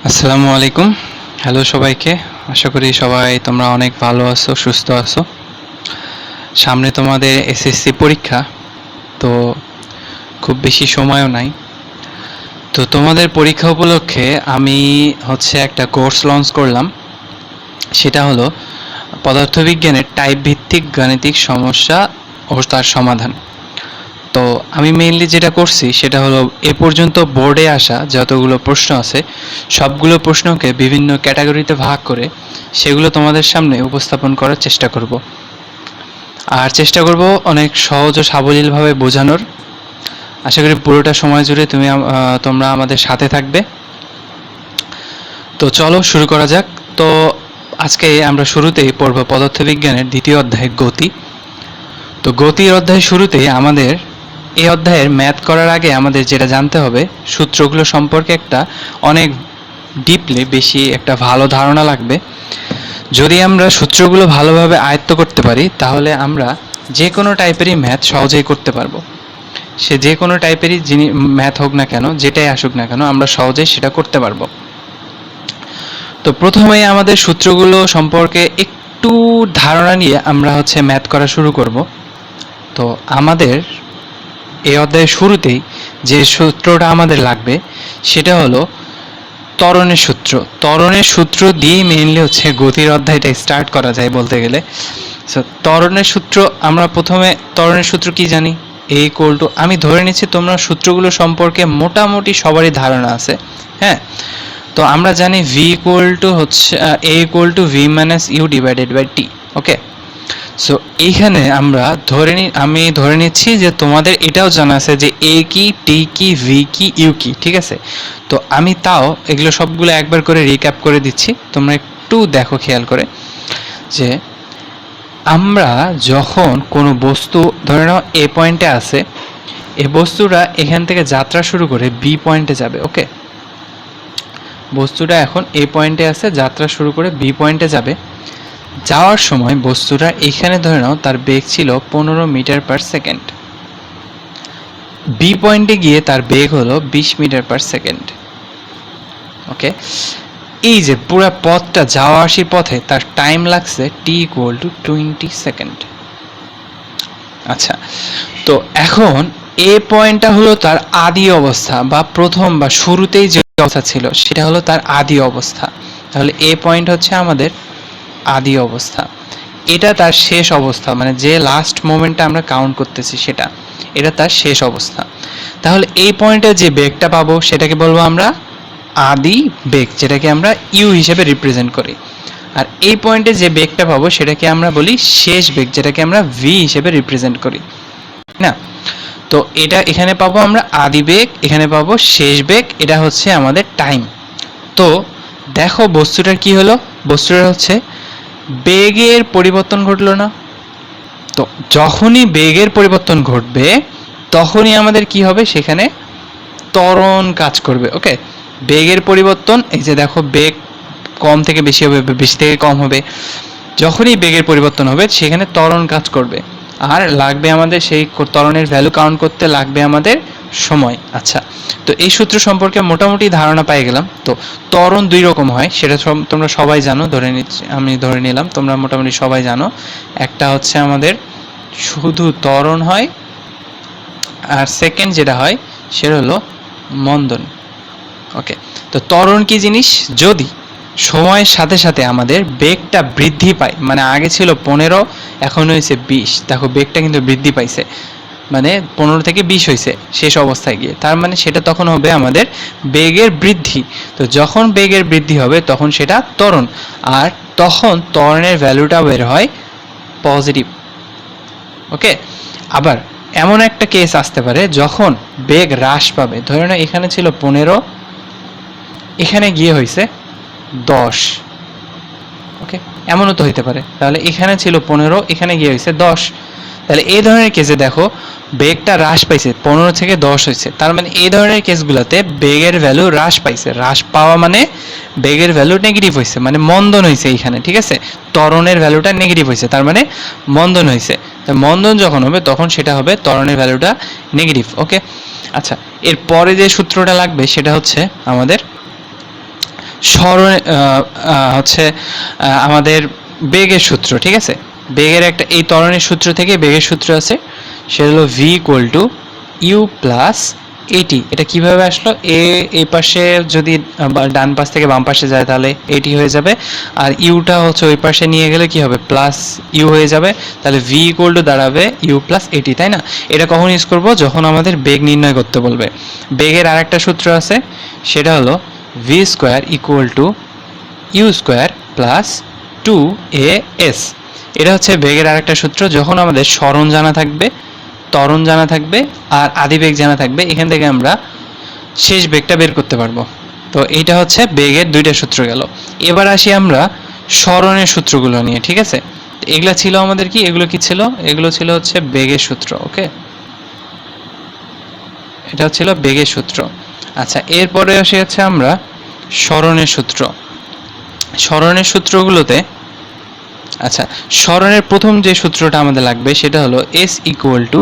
আসসালামু আলাইকুম। হ্যালো সবাইকে। আশা করি সবাই তোমরা অনেক ভালো আছো, সুস্থ আছো। সামনে তোমাদের এসএসসি পরীক্ষা, তো খুব বেশি সময়ও নাই। তো তোমাদের পরীক্ষা উপলক্ষে আমি একটা কোর্স লঞ্চ করলাম। সেটা হলো পদার্থবিজ্ঞানের টাইপ ভিত্তিক গাণিতিক সমস্যা ও তার সমাধান। তো আমি মেইনলি যেটা করছি সেটা হলো এ পর্যন্ত বোর্ডে আসা যতগুলো প্রশ্ন আছে সবগুলো প্রশ্নকে বিভিন্ন ক্যাটাগরিতে ভাগ করে সেগুলো তোমাদের সামনে উপস্থাপন করার চেষ্টা করব। আর চেষ্টা করব অনেক সহজ ও সাবলীলভাবে বোঝানোর। আশা করি পুরোটা সময় জুড়ে তোমরা আমাদের সাথে থাকবে। তো চলো শুরু করা যাক। তো আজকে আমরা শুরুতেই পড়ব পদার্থবিজ্ঞানের দ্বিতীয় অধ্যায় গতি। তো গতির অধ্যায় শুরুতেই আমাদের এই অধ্যায়ের ম্যাথ করার আগে আমাদের যেটা জানতে হবে সূত্রগুলো সম্পর্কে একটা অনেক ডিপলি বেশি একটা ভালো ধারণা লাগবে। যদি আমরা সূত্রগুলো ভালোভাবে আয়ত্ত করতে পারি তাহলে আমরা যে কোনো টাইপেরই ম্যাথ সহজেই করতে পারবো। সে যে কোনো টাইপেরই ম্যাথ হোক না কেন, যেটাই আসুক না কেন, আমরা সহজেই সেটা করতে পারবো। তো প্রথমেই আমাদের সূত্রগুলো সম্পর্কে একটু ধারণা নিয়ে আমরা ম্যাথ করা শুরু করব। তো আমাদের এই অধ্যায়ের শুরুতেই যে সূত্রটা আমাদের লাগবে সেটা হলো ত্বরণের সূত্র। ত্বরণের সূত্র দিয়েই মেইনলি গতির অধ্যায়টা স্টার্ট করা যায় বলতে গেলে। সো ত্বরণের সূত্র, আমরা প্রথমে ত্বরণের সূত্র কি জানি? এ ইকুয়াল টু, আমি ধরে নিচ্ছি তোমরা সূত্রগুলো সম্পর্কে মোটামুটি সবারই ধারণা আছে। হ্যাঁ, তো আমরা জানি V equal to A equal to V minus you divided by T. Okay, so এইখানে আমি ধরে নিচ্ছি যে তোমাদের এটাও জানা আছে যে এ কি, টি কি, ভি কি, ইউ কি। ঠিক আছে, তো আমি তাও এগুলো সবগুলো একবার করে রিক্যাপ করে দিচ্ছি, তোমরা একটু দেখো খেয়াল করে যে আমরা যখন কোনো বস্তু ধরে নাও এ পয়েন্টে আছে, এই বস্তুটা এখান থেকে যাত্রা শুরু করে বি পয়েন্টে যাবে। ওকে, বস্তুটা এখন এ পয়েন্টে আছে, যাত্রা শুরু করে বি পয়েন্টে যাবে। যাওয়ার সময় বস্তুটা এখানে ধরে নাও তার বেগ ছিল 15 মিটার পার সেকেন্ড। বি পয়েন্টে গিয়ে তার বেগ হলো 20 মিটার পার সেকেন্ড। ওকে, এই যে পুরো পথটা যাওয়া আসার পথে তার টাইম লাগছে টি ইকুয়াল টু 20 সেকেন্ড। আচ্ছা, তো এখন এ পয়েন্টটা হলো তার আদি অবস্থা বা প্রথম বা শুরুতেই যে অবস্থা ছিল সেটা হলো তার আদি অবস্থা। তাহলে এ পয়েন্ট হচ্ছে আমাদের আদি অবস্থা, এটা তার শেষ অবস্থা, মানে যে লাস্ট মোমেন্টটা আমরা কাউন্ট করতেছি সেটা, এটা তার শেষ অবস্থা। তাহলে এই পয়েন্টে যে বেগটা পাবো সেটাকে বলবো আমরা আদি বেগ, যেটাকে আমরা ইউ হিসেবে রিপ্রেজেন্ট করি। আর এই পয়েন্টে যে বেগটা পাবো সেটাকে আমরা বলি শেষ বেগ, যেটাকে আমরা ভি হিসেবে রিপ্রেজেন্ট করি না। তো এটা এখানে পাবো আমরা আদি বেগ, এখানে পাবো শেষ বেগ, এটা হচ্ছে আমাদের টাইম। তো দেখো বস্তুটার কি হলো, বস্তুটার বেগের পরিবর্তন ঘটলো না? তো যখনই বেগের পরিবর্তন ঘটবে তখনই আমাদের কি হবে, সেখানে ত্বরণ কাজ করবে। ওকে, বেগের পরিবর্তন, এই যে দেখো বেগ কম থেকে বেশি হবে, বেশি থেকে কম হবে। যখনই বেগের পরিবর্তন হবে সেখানে ত্বরণ কাজ করবে, আর লাগবে আমাদের সেই ত্বরণের ভ্যালু কাউন্ট করতে লাগবে আমাদের সময়। আচ্ছা, তো এই সূত্র সম্পর্কে মোটামুটি ধারণা পেয়ে গেলাম। তো ত্বরণ দুই রকম হয়, সেটা তোমরা সবাই জানো, আমি ধরে নিলাম তোমরা মোটামুটি সবাই জানো। একটা হচ্ছে আমাদের শুধু ত্বরণ হয়, আর সেকেন্ড যেটা হয় সেটা হলো মন্দন। ওকে, তো ত্বরণ কি জিনিস? যদি সময়ের সাথে সাথে আমাদের বেগটা বৃদ্ধি পায়, মানে আগে ছিল 15, এখন হয়েছে 20, দেখো বেগটা কিন্তু বৃদ্ধি পাইছে, মানে 15 থেকে 20 হয়েছে শেষ অবস্থায় গিয়ে, তার মানে সেটা তখন হবে আমাদের বেগের বৃদ্ধি। তো যখন বেগের বৃদ্ধি হবে তখন সেটা ত্বরণ, আর তখন ত্বরণের ভ্যালুটা বের হয় পজিটিভ। ওকে, আবার এমন একটা কেস আসতে পারে যখন বেগ হ্রাস পাবে, ধরে নাও এখানে ছিল 15, এখানে গিয়ে হয়েছে 10। ওকে, এমনও তো হইতে পারে, তাহলে এখানে ছিল 15, এখানে গিয়ে হয়েছে 10। তাহলে এই ধরনের কেসে দেখো বেগটা হ্রাস পাইছে, 15 থেকে 10 হয়েছে, তার মানে এই ধরনের কেসগুলোতে বেগের ভ্যালু হ্রাস পাইছে। হ্রাস পাওয়া মানে বেগের ভ্যালু নেগেটিভ হয়েছে, মানে মন্দন হয়েছে এইখানে। ঠিক আছে, ত্বরণের ভ্যালুটা নেগেটিভ হয়েছে, তার মানে মন্দন হয়েছে। তো মন্দন যখন হবে তখন সেটা হবে ত্বরণের ভ্যালুটা নেগেটিভ। ওকে, আচ্ছা, এর পরে যে সূত্রটা লাগবে সেটা হচ্ছে আমাদের স্মরণে হচ্ছে আমাদের বেগের সূত্র, ঠিক আছে? বেগের একটা এই ত্বরণের সূত্র থেকে বেগের সূত্র আছে, সেটা হলো v equal to you plus AT. এটা কিভাবে আসলো? এই পাশে যদি ডান পাশ থেকে বাম পাশে যায় তাহলে এটি হয়ে যাবে, আর ইউটা হচ্ছে ওই পাশে নিয়ে গেলে কি হবে? প্লাস ইউ হয়ে যাবে। তাহলে v ইকুয়াল টু দাঁড়াবে ইউ প্লাস এটি, তাই না? এটা কখন ইউজ করব? যখন আমাদের বেগ নির্ণয় করতে বলবে। বেগের আরেকটা সূত্র আছে, সেটা হলো v square equal to you square plus 2as। এটা হচ্ছে বেগের আরেকটা সূত্র। যখন আমাদের সরণ জানা থাকবে, ত্বরণ জানা থাকবে আর আদিবেগ জানা থাকবে, এখান থেকে আমরা শেষ বেগটা বের করতে পারবো। তো এইটা হচ্ছে বেগের দুইটা সূত্র গেল। এবার আসি আমরা সরণের সূত্রগুলো নিয়ে, ঠিক আছে? এগুলা ছিল আমাদের কি, এগুলো কি ছিল? এগুলো ছিল হচ্ছে বেগের সূত্র। ওকে, এটা ছিল বেগের সূত্র। আচ্ছা, এরপরে আসি হচ্ছে আমরা সরণের সূত্র। সরণের সূত্রগুলোতে আচ্ছা, সরণের প্রথম যে সূত্রটা আমাদের লাগবে সেটা হলো s equal to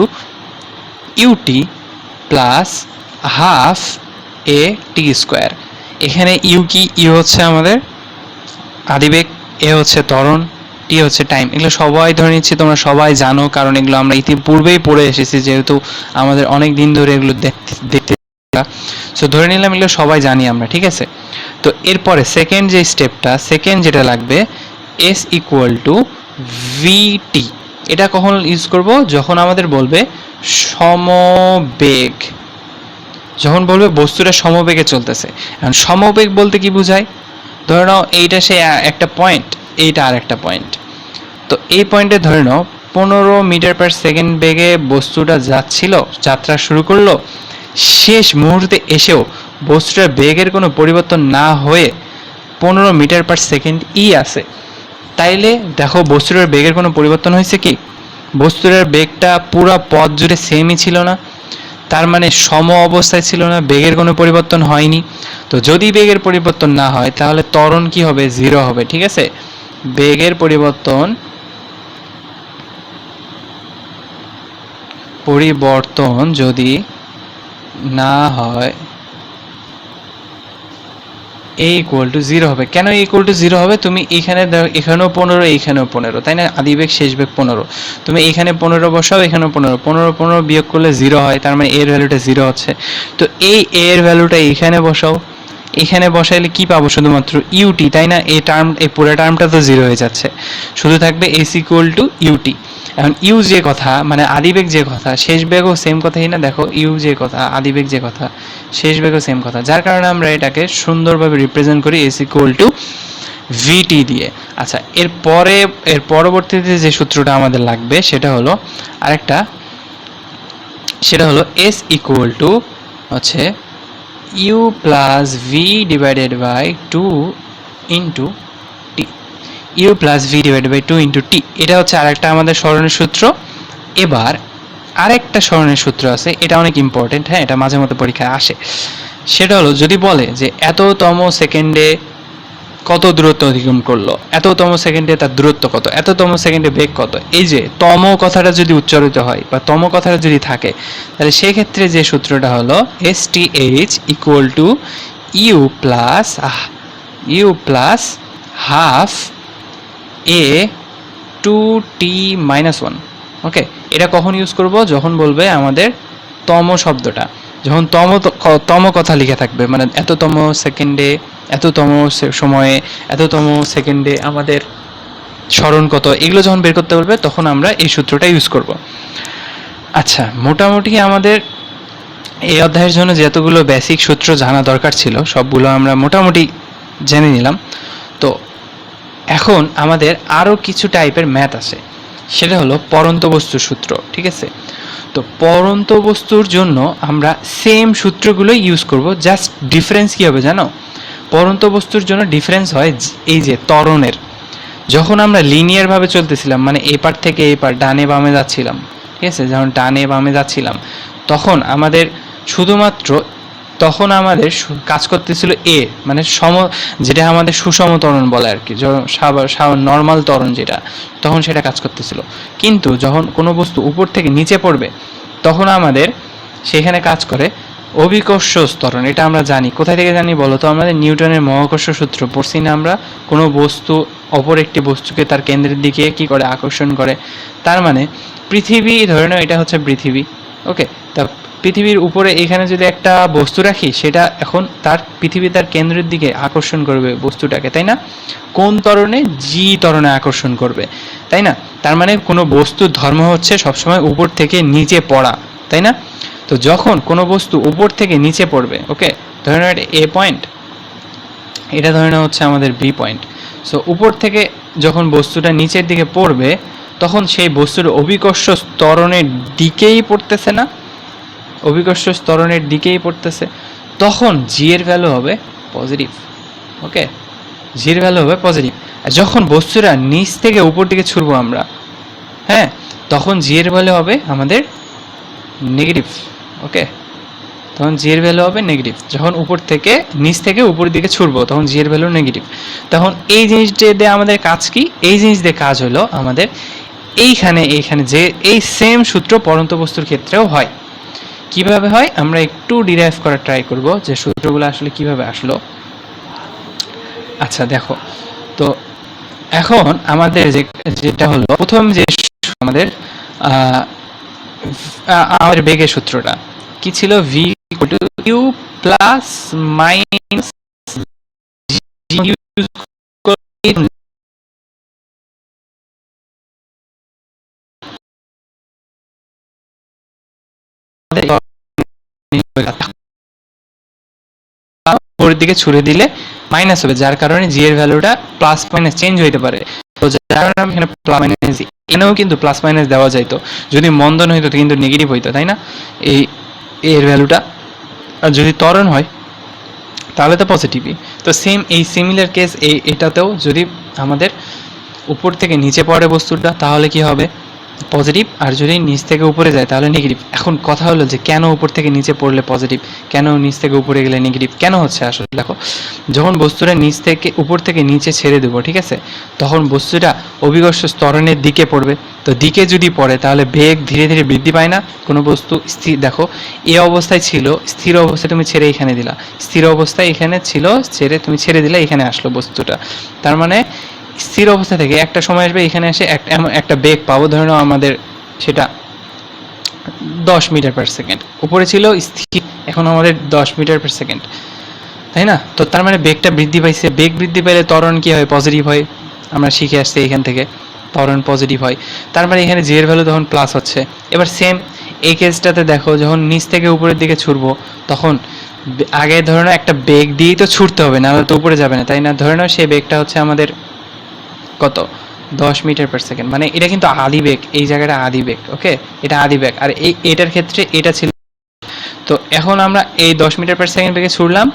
UT plus half A T square. এখানে ইউ কি? ইউ হচ্ছে আমাদের আদিবেগ, এ হচ্ছে ত্বরণ, টি হচ্ছে টাইম। এগুলো সবাই ধরে নিচ্ছি তোমরা সবাই জানো, কারণ এগুলো আমরা ইতিপূর্বেই পড়ে এসেছি, যেহেতু আমাদের অনেক দিন ধরে এগুলো দেখতে। সো ধরে নিলাম এগুলো সবাই জানি আমরা, ঠিক আছে? তো এরপরে সেকেন্ড যে স্টেপটা, সেকেন্ড যেটা লাগবে, s ইকুয়াল টু ভিটি। এটা কখন ইউজ করব? যখন আমাদের বলবে সমবেগ, যখন বলবে বস্তুটা সমবেগে চলতেছে। এখন সমবেগ বলতে কি বোঝায়? ধরে নাও এইটা সে একটা পয়েন্ট, এইটা আর একটা পয়েন্ট। তো এই পয়েন্টে ধরে নাও 15 মিটার পার সেকেন্ড বেগে বস্তুটা যাচ্ছিল, যাত্রা শুরু করলো। শেষ মুহূর্তে এসেও বস্তুটার বেগের কোনো পরিবর্তন না হয়ে 15 মিটার পার সেকেন্ড আছে। তাইলে দেখো বস্তুটার বেগের কোনো পরিবর্তন হয়েছে কি? বস্তুটার বেগটা পুরো পথ জুড়ে সেমই ছিল না, তার মানে সম অবস্থায় ছিল না, বেগের কোনো পরিবর্তন হয়নি। তো যদি বেগের পরিবর্তন না হয় তাহলে ত্বরণ কি হবে? জিরো হবে, ঠিক আছে? বেগের পরিবর্তন যদি না হয় a ইকুয়াল টু জিরো হবে। কেন a ইকুয়াল টু জিরো হবে? তুমি এখানে এখানেও 15, এইখানেও 15, তাই না? আদিবেগ শেষ বেগ 15। তুমি এখানে 15 বসাও, এখানেও 15, 15 বিয়োগ করলে জিরো হয়, তার মানে এর ভ্যালুটা জিরো হচ্ছে। তো এই এর ভ্যালুটা এখানে বসাও, এখানে বসাইলে কি পাবো? শুধুমাত্র ইউটি, তাই না? এই পুরো টার্মটা তো জিরো হয়ে যাচ্ছে, শুধু থাকবে s ইকুয়াল টু ইউটি। এখন ইউ যে কথা, মানে আদিবেগ যে কথা, শেষ বেগও সেম কথাই না? দেখো ইউ যে কথা, আদিবেগ যে কথা, শেষ বেগও সেম কথা, যার কারণে আমরা এটাকে সুন্দরভাবে রিপ্রেজেন্ট করি s ইকুয়াল টু ভিটি দিয়ে। আচ্ছা, এর পরবর্তীতে যে সূত্রটা আমাদের লাগবে সেটা হলো আরেকটা, সেটা হলো s ইকুয়াল টু হচ্ছে u plus v divided by 2 into t. U plus v divided by 2 into t, এটা হচ্ছে আরেকটা আমাদের সরণের সূত্র। এবার আরেকটা সরণের সূত্র আছে, এটা অনেক ইম্পর্টেন্ট, হ্যাঁ, এটা মাঝে মধ্যে পরীক্ষায় আসে। সেটা হলো যদি বলে যে এততম সেকেন্ডে কত দূরত্ব অতিক্রম করলো, এততম সেকেন্ডে তার দূরত্ব কত, এততম সেকেন্ডে বেগ কত, এই যে তম কথাটা যদি উচ্চারিত হয় বা তম কথাটা যদি থাকে, তাহলে সেই ক্ষেত্রে যে সূত্রটা হলো STH equal to you plus half A 2t minus 1। Okay, এটা কখন ইউজ করব? যখন বলবে আমাদের তম শব্দটা, যখন তম কথা লিখে থাকবে, মানে এততম সেকেন্ডে, এততম সময়ে, এততম সেকেন্ডে আমাদের স্মরণ কত, এগুলো যখন বের করতে বলবে তখন আমরা এই সূত্রটা ইউজ করব। আচ্ছা, মোটামুটি আমাদের এই অধ্যায়ের জন্য যতগুলো বেসিক সূত্র জানা দরকার ছিল সবগুলো আমরা মোটামুটি জেনে নিলাম। তো এখন আমাদের আরও কিছু টাইপের ম্যাথ আছে, সেটা হলো পরন্ত বস্তুর সূত্র, ঠিক আছে? তো পরন্ত বস্তুর জন্য আমরা সেম সূত্রগুলো ইউজ করব, জাস্ট ডিফারেন্স কী হবে জানো? পরন্ত বস্তুর জন্য ডিফারেন্স হয় এই যে ত্বরণের। যখন আমরা লিনিয়ারভাবে চলতেছিলাম, মানে এই পার থেকে এই পার ডানে বামে যাচ্ছিলাম, ঠিক আছে, যখন ডানে বামে যাচ্ছিলাম তখন আমাদের শুধুমাত্র কাজ করতেছিল এ, মানে যেটা আমাদের সুষম ত্বরণ বলে আর কি, নর্মাল ত্বরণ যেটা, তখন সেটা কাজ করতেছিল। কিন্তু যখন কোনো বস্তু উপর থেকে নিচে পড়বে তখন আমাদের সেখানে কাজ করে অভিকর্ষ ত্বরণ, এটা আমরা জানি। কোথায় থেকে জানি বলো তো? আমাদের নিউটনের মহাকর্ষ সূত্র পড়ছি না আমরা? কোনো বস্তু অপর একটি বস্তুকে তার কেন্দ্রের দিকে কি করে? আকর্ষণ করে। তার মানে পৃথিবী, ধরে নাও এটা হচ্ছে পৃথিবী, ওকে? তা পৃথিবীর উপরে এখানে যদি একটা বস্তু রাখি, সেটা এখন পৃথিবী তার কেন্দ্রের দিকে আকর্ষণ করবে বস্তুটাকে, তাই না? কোন ত্বরণে? জি ত্বরণে আকর্ষণ করবে, তাই না? তার মানে কোনো বস্তুর ধর্ম হচ্ছে সবসময় উপর থেকে নিচে পড়া, তাই না? তো যখন কোনো বস্তু উপর থেকে নিচে পড়বে, ওকে, ধরে নাও এটা এ পয়েন্ট, এটা ধরে নাও হচ্ছে আমাদের বি পয়েন্ট। সো উপর থেকে যখন বস্তুটা নিচের দিকে পড়বে, তখন সেই বস্তুর অভিকর্ষ ত্বরণের দিকেই পড়তেছে না? অভিকর্ষ ত্বরণের দিকেই পড়তেছে। তখন জি এর ভ্যালু হবে পজিটিভ, ওকে? জির ভ্যালু হবে পজিটিভ। আর যখন বস্তুরা নিচ থেকে উপর দিকে ছুড়বো আমরা, হ্যাঁ, তখন জি এর ভ্যালু হবে আমাদের নেগেটিভ, ওকে? তখন জি এর ভ্যালু হবে নেগেটিভ। যখন উপর থেকে নিচ থেকে উপরের দিকে ছুড়বো, তখন জি এর ভ্যালু নেগেটিভ। তখন এই জিনিসটা দিয়ে আমাদের কাজ কি? এই জিনিস দিয়ে কাজ হলো আমাদের এইখানে যে এই সেম সূত্র পড়ন্ত বস্তুর ক্ষেত্রেও হয়। কিভাবে হয় আমরা একটু ডিরাইভ করার ট্রাই করব, যে সূত্রগুলো আসলে কিভাবে আসলো। আচ্ছা দেখো, তো এখন আমাদের যেটা হলো প্রথম যে আমাদের আমাদের বেগের সূত্রটা কি ছিল? V equal to you plus minus g উপরের দিকে ছুড়ে দিলে মাইনাস হবে, যার কারণে জি এর ভ্যালুটা প্লাস মাইনাস চেঞ্জ হইতে পারে। তো যার কারণে আমি এখানে প্লাস মাইনাস, এখানেও কিন্তু প্লাস মাইনাস দেওয়া যাইতো, যদি মন্দন হইতো কিন্তু নেগেটিভ হইতো, তাই না? এই এর ভ্যালুটা। আর যদি ত্বরণ হয় তাহলে তো পজিটিভই। তো সেম এই সিমিলার কেস এটাতেও যদি আমাদের উপর থেকে নিচে পড়ে বস্তুটা, তাহলে কি হবে? পজিটিভ। আর যদি নিচ থেকে উপরে যায় তাহলে নেগেটিভ। এখন কথা হলো যে কেন উপর থেকে নিচে পড়লে পজিটিভ, কেন নিচ থেকে উপরে গেলে নেগেটিভ কেন হচ্ছে? আসলে দেখো, যখন বস্তুটা নিচ থেকে উপর থেকে নিচে ছেড়ে দেবো, ঠিক আছে, তখন বস্তুটা অভিকর্ষ ত্বরণের দিকে পড়বে। তো দিকে যদি পড়ে তাহলে বেগ ধীরে ধীরে বৃদ্ধি পায় না? কোনো বস্তু স্থির, দেখো এ অবস্থায় ছিল, স্থির অবস্থায় তুমি ছেড়ে এখানে দিলা, স্থির অবস্থায় এখানে ছিল, তুমি ছেড়ে দিলে এখানে আসলো বস্তুটা। তার মানে স্থির অবস্থা থেকে একটা সময় আসবে এখানে এসে একটা বেগ পাবো, ধরে নাও আমাদের সেটা 10 মিটার পার সেকেন্ড। উপরে ছিল স্থির, এখন আমাদের 10 মিটার পার সেকেন্ড, তাই না? তো তার মানে বেগটা বৃদ্ধি পাইছে। বেগ বৃদ্ধি পেলে ত্বরণ কি হয়? পজিটিভ হয়। আমরা শিখে আসছি এখান থেকে ত্বরণ পজিটিভ হয়। তার মানে এখানে জি এর ভ্যালু তখন প্লাস হচ্ছে। এবার সেম এই কেসটাতে দেখো, যখন নিচ থেকে উপরের দিকে ছুটবো, তখন আগে ধরে নাও একটা বেগ দিয়েই তো ছুটতে হবে, নাহলে তো উপরে যাবে না, তাই না? ধরে নাও সেই বেগটা হচ্ছে আমাদের কত? 10 মিটার পার সেকেন্ড। মানে এটা কিন্তু আদি বেগ, এই জায়গাটা আদি বেগ, ওকে? এটা আদি বেগ। আর এটার ক্ষেত্রে এটা ছিল। তো এখন আমরা এই 10 মিটার পার সেকেন্ড বেগে ছুটলাম,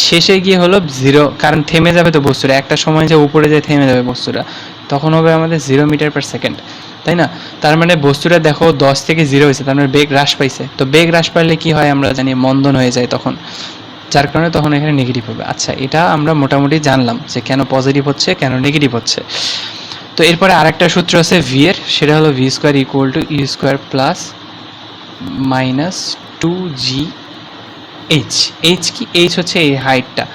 শেষে গিয়ে হলো 0, কারণ থেমে যাবে তো বস্তুটা, একটা সময় যে উপরে যে থেমে যাবে বস্তুটা, তখন হবে আমাদের 0 মিটার পার সেকেন্ড, তাই না? তার মানে বস্তুটা দেখো 10 থেকে 0 হয়েছে, তার মানে বেগ হ্রাস পাইছে। তো বেগ হ্রাস পাইলে কি হয় আমরা জানি? মন্দন হয়ে যায় তখন, যার কারণে তখন এখানে নেগেটিভ হবে। আচ্ছা, এটা আমরা মোটামুটি জানলাম যে কেন পজিটিভ হচ্ছে, কেন নেগেটিভ হচ্ছে। তো এরপরে আরেকটা সূত্র আছে ভি এর, সেটা হলো v square equal to you square plus minus 2জি এইচ। এইচ কি? এইচ হচ্ছে এই হাইটটা,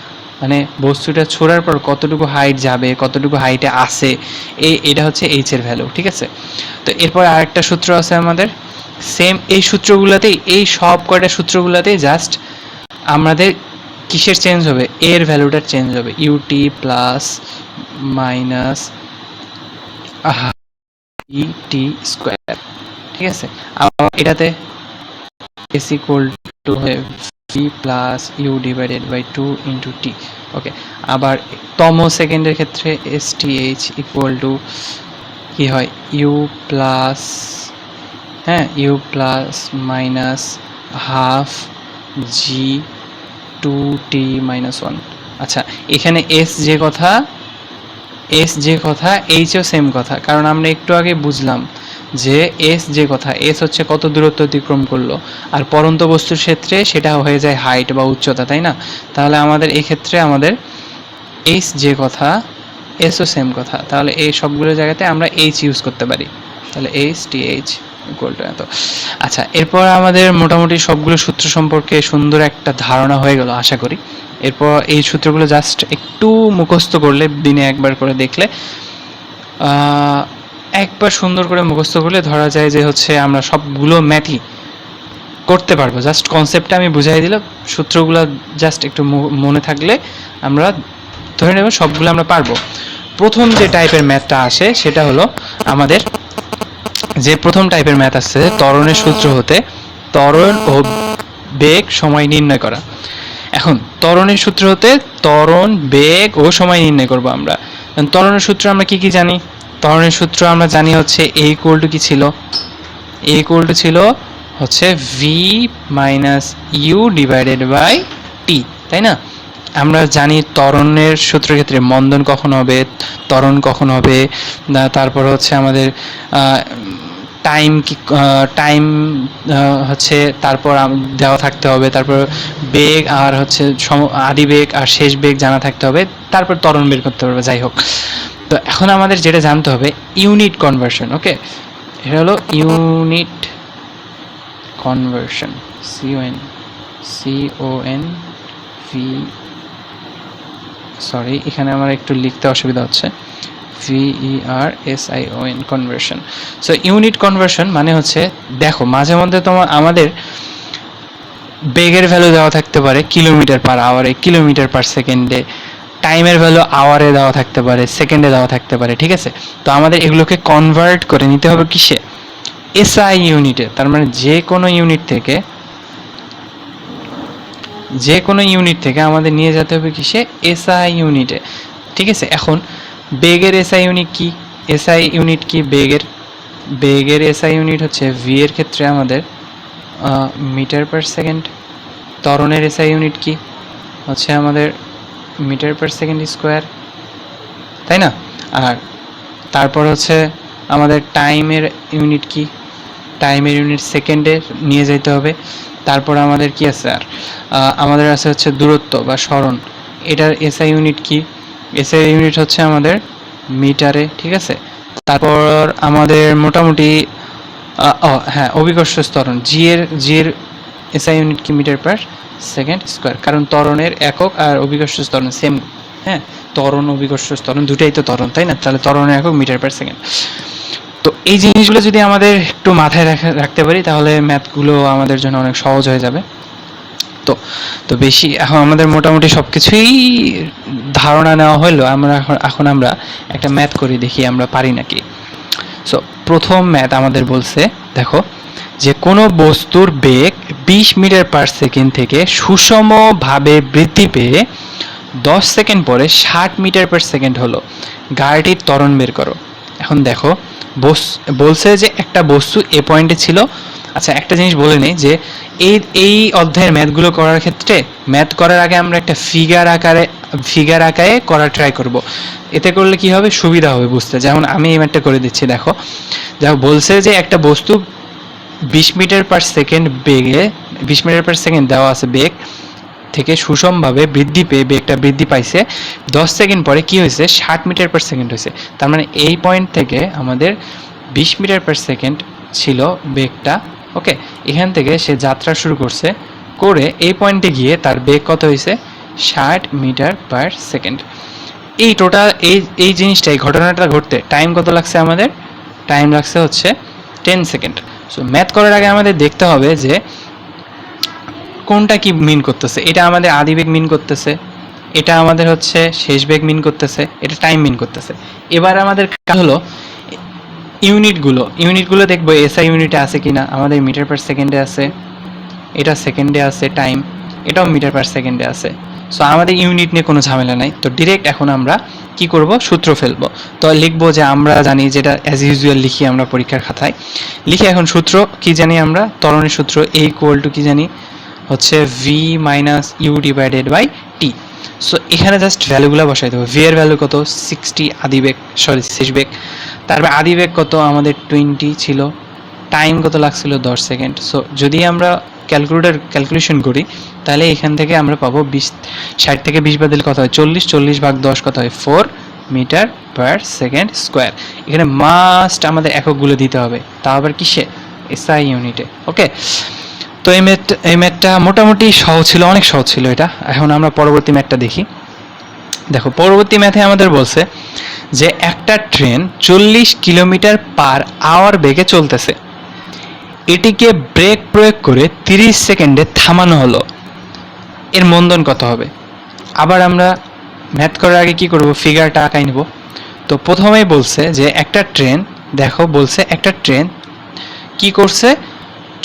মানে বস্তুটা ছোড়ার পর কতটুকু হাইট যাবে, কতটুকু হাইটে আসে, এটা হচ্ছে এইচ এর ভ্যালু, ঠিক আছে? তো এরপর আরেকটা সূত্র আছে আমাদের, সেম এই সূত্রগুলোতেই, এই সব কয়টা সূত্রগুলোতেই জাস্ট আমাদের কিসের চেঞ্জ হবে? এর ভ্যালুটার চেঞ্জ হবে, ইউটি প্লাস মাইনাস ইটি স্কোয়ার, ঠিক আছে? আবার এটাতে এস ইকুয়াল টু হয়ে v plus u divided by 2 into t, okay? আবার তম সেকেন্ডের ক্ষেত্রে s t h equal to কী হয়? ইউ প্লাস, হ্যাঁ, u plus minus half g 2t minus 1। আচ্ছা, এখানে এস যে কথা, এইচও সেম কথা, কারণ আমরা একটু আগে বুঝলাম যে এস যে কথা, এস হচ্ছে কত দূরত্ব অতিক্রম করলো, আর পরন্ত বস্তুর ক্ষেত্রে সেটা হয়ে যায় হাইট বা উচ্চতা, তাই না? তাহলে আমাদের এই ক্ষেত্রে আমাদের এইচ যে কথা, এসও সেম কথা, তাহলে এই সবগুলো জায়গাতে আমরা এইচ ইউজ করতে পারি। তাহলে H T h equal two এত। আচ্ছা, এরপর আমাদের মোটামুটি সবগুলো সূত্র সম্পর্কে সুন্দর একটা ধারণা হয়ে গেল আশা করি। এরপর এই সূত্রগুলো জাস্ট একটু মুখস্থ করলে, দিনে একবার করে দেখলে, একবার সুন্দর করে মুখস্থ করলে ধরা যায় যে হচ্ছে আমরা সবগুলো ম্যাথই করতে পারবো। জাস্ট কনসেপ্টটা আমি বুঝাই দিলাম, সূত্রগুলো জাস্ট একটু মনে থাকলে আমরা ধরে নেব সবগুলো আমরা পারবো। প্রথম যে টাইপের ম্যাথটা আসে সেটা হলো আমাদের যে প্রথম টাইপের ম্যাথ আছে ত্বরণের সূত্র হতে ত্বরণ ও বেগ সময় নির্ণয় করা। এখন ত্বরণের সূত্র হতে ত্বরণ, বেগ ও সময় নির্ণয় করব আমরা। ত্বরণের সূত্র আমরা কি কি জানি? ত্বরণের সূত্র আমরা জানি হচ্ছে এ ইকুয়াল টু কি ছিল? এ ইকুয়াল টু ছিল হচ্ছে V minus you divided by t, তাই না? আমরা জানি ত্বরণের সূত্রের ক্ষেত্রে মন্দন কখন হবে, ত্বরণ কখন হবে, তারপর হচ্ছে আমাদের টাইম কি, টাইম হচ্ছে তারপর দেওয়া থাকতে হবে, তারপর বেগ আর হচ্ছে আদি বেগ আর শেষ বেগ জানা থাকতে হবে, তারপর ত্বরণ বের করতে পারবে। যাই হোক, তো এখন আমাদের যেটা জানতে হবে ইউনিট কনভার্সন। ওকে, এটা হলো unit conversion, CON V, sorry এখানে আমার একটু লিখতে অসুবিধা হচ্ছে, VERSION conversion. So unit conversion মানে হচ্ছে, দেখো মাঝে মধ্যে তোমার আমাদের বেগের ভ্যালু দেওয়া থাকতে পারে কিলোমিটার পার আওয়ারে, কিলোমিটার পার সেকেন্ডে, টাইমের ভ্যালু আওয়ারে দেওয়া থাকতে পারে, সেকেন্ডে দেওয়া থাকতে পারে, ঠিক আছে? তো আমাদের এগুলোকে কনভার্ট করে নিতে হবে কিসে? এসআই ইউনিটে। তার মানে যে কোনো ইউনিট থেকে আমাদের নিয়ে যেতে হবে কিসে? এসআই ইউনিটে, ঠিক আছে? এখন বেগের এসআই ইউনিট কি? এসআই ইউনিট কি বেগের এসআই ইউনিট হচ্ছে ভি এর ক্ষেত্রে আমাদের মিটার পার সেকেন্ড। ত্বরণের এসআই ইউনিট কি? হচ্ছে আমাদের মিটার পার সেকেন্ড স্কোয়ার, তাই না? আর তারপর হচ্ছে আমাদের টাইমের ইউনিট কি? টাইমের ইউনিট সেকেন্ডে নিয়ে যেতে হবে। তারপর আমাদের কি আছে? আর আমাদের আছে হচ্ছে দূরত্ব বা সরণ, এটার এসআই ইউনিট কি? এসআই ইউনিট হচ্ছে আমাদের মিটারে, ঠিক আছে? তারপর আমাদের মোটামুটি হ্যাঁ, অভিকর্ষ ত্বরণ, জি এর এসআই ইউনিট কি? মিটার পার সেকেন্ড স্কোয়ার, কারণ ত্বরণের একক আর অভিকর্ষ ত্বরণ সেম। হ্যাঁ, ত্বরণ অভিকর্ষ ত্বরণ দুটাই তো ত্বরণ, তাই না? তাহলে ত্বরণের একক মিটার পার সেকেন্ড। তো এই জিনিসগুলো যদি আমাদের একটু মাথায় রাখতে পারি তাহলে ম্যাথগুলো আমাদের জন্য অনেক সহজ হয়ে যাবে। তো বেশি এখন আমাদের মোটামুটি সব কিছুই ধারণা নেওয়া হলো। এখন আমরা একটা ম্যাথ করে দেখি আমরা পারি নাকি। সো প্রথম ম্যাথ আমাদের বলছে, দেখো যে কোনো বস্তুর বেগ 20 মিটার পার সেকেন্ড থেকে সুষমভাবে বৃদ্ধি পেয়ে 10 সেকেন্ড পরে 60 মিটার পার সেকেন্ড হলো, গাড়িটির ত্বরণ বের করো। এখন দেখো বলছে যে একটা বস্তু এ পয়েন্টে ছিল। আচ্ছা, একটা জিনিস বলে নেই যে এই অধ্যায়ের ম্যাথগুলো করার ক্ষেত্রে ম্যাথ করার আগে আমরা একটা ফিগার আকারে করার ট্রাই করব। এতে করলে কি হবে, সুবিধা হবে বুঝতে। যেমন আমি এই ম্যাথটা করে দিচ্ছি, দেখো বলছে যে একটা বস্তু 20 মিটার পার সেকেন্ড বেগে, 20 মিটার পার সেকেন্ড দেওয়া আছে বেগ থেকে সুষমভাবে বৃদ্ধি পেয়ে বেগটা বৃদ্ধি পাইছে, 10 সেকেন্ড পরে কি হয়েছে? 60 মিটার পার সেকেন্ড হয়েছে। তার মানে এই পয়েন্ট থেকে আমাদের 20 মিটার পার সেকেন্ড ছিল বেগটা। ওকে, এখান থেকে সে যাত্রা শুরু করছে, করে এই পয়েন্টে গিয়ে তার বেগ কত হয়েছে? 60 মিটার পার সেকেন্ড। এই টোটাল এই জিনিসটাই, ঘটনাটা ঘটতে টাইম কত লাগছে আমাদের? টাইম লাগছে হচ্ছে 10 সেকেন্ড। সো ম্যাথ করার আগে আমাদের দেখতে হবে যে কোনটা কি মিন করতেছে। এটা আমাদের আদি বেগ মিন করতেছে, এটা আমাদের হচ্ছে শেষ বেগ মিন করতেছে, এটা টাইম মিন করতেছে। এবার আমাদের কাজ হলো ইউনিটগুলো দেখবো এসআই ইউনিটে আছে কিনা। আমাদের মিটার পার সেকেন্ডে আছে, এটা সেকেন্ডে আছে, টাইম এটাও মিটার পার সেকেন্ডে আছে। সো আমাদের ইউনিট নিয়ে কোনো ঝামেলা নাই। তো ডিরেক্ট এখন আমরা কি করব? সূত্র ফেলবো। তো লিখবো যে আমরা জানি, যেটা অ্যাজ ইউজুয়াল লিখি আমরা পরীক্ষার খাতায় লিখি। এখন সূত্র কি জানি আমরা? ত্বরণের সূত্র এ ইকুয়াল টু কি জানি? হচ্ছে V minus you divided by T. So এখানে জাস্ট ভ্যালুগুলো বসাই দেবো। ভি এর ভ্যালু কত? 60 আদি বেগ, সরি শেষ বেগ। তারপর আদি বেগ কত? আমাদের 20 ছিল। টাইম কত লাগছিল? 10 সেকেন্ড। সো যদি আমরা ক্যালকুলেশন করি তাহলে এখান থেকে আমরা পাবো 60 থেকে 20 বাদ দিলে কত হয়? 40 ভাগ 10 কত হয়? 4 মিটার পার সেকেন্ড স্কোয়ার। এখানে মাস্ট আমাদের এককগুলো দিতে হবে, তা আবার কিসে? এসআই ইউনিটে। ওকে, তো এই ম্যাথটা মোটামুটি সহজ ছিল, অনেক সহজ ছিল এটা। এখন আমরা পরবর্তী ম্যাথটা দেখি। দেখো পরবর্তী ম্যাথে আমাদের বলছে যে একটা ট্রেন 40 কিলোমিটার পার আওয়ার বেগে চলতেছে, এটিকে ব্রেক প্রয়োগ করে 30 সেকেন্ডে থামানো হলো, এর মন্দন কত হবে? আবার আমরা ম্যাথ করার আগে কি করব, ফিগারটা আঁকাই নেব। তো প্রথমেই বলছে যে একটা ট্রেন, দেখো বলছে একটা ট্রেন কি করছে,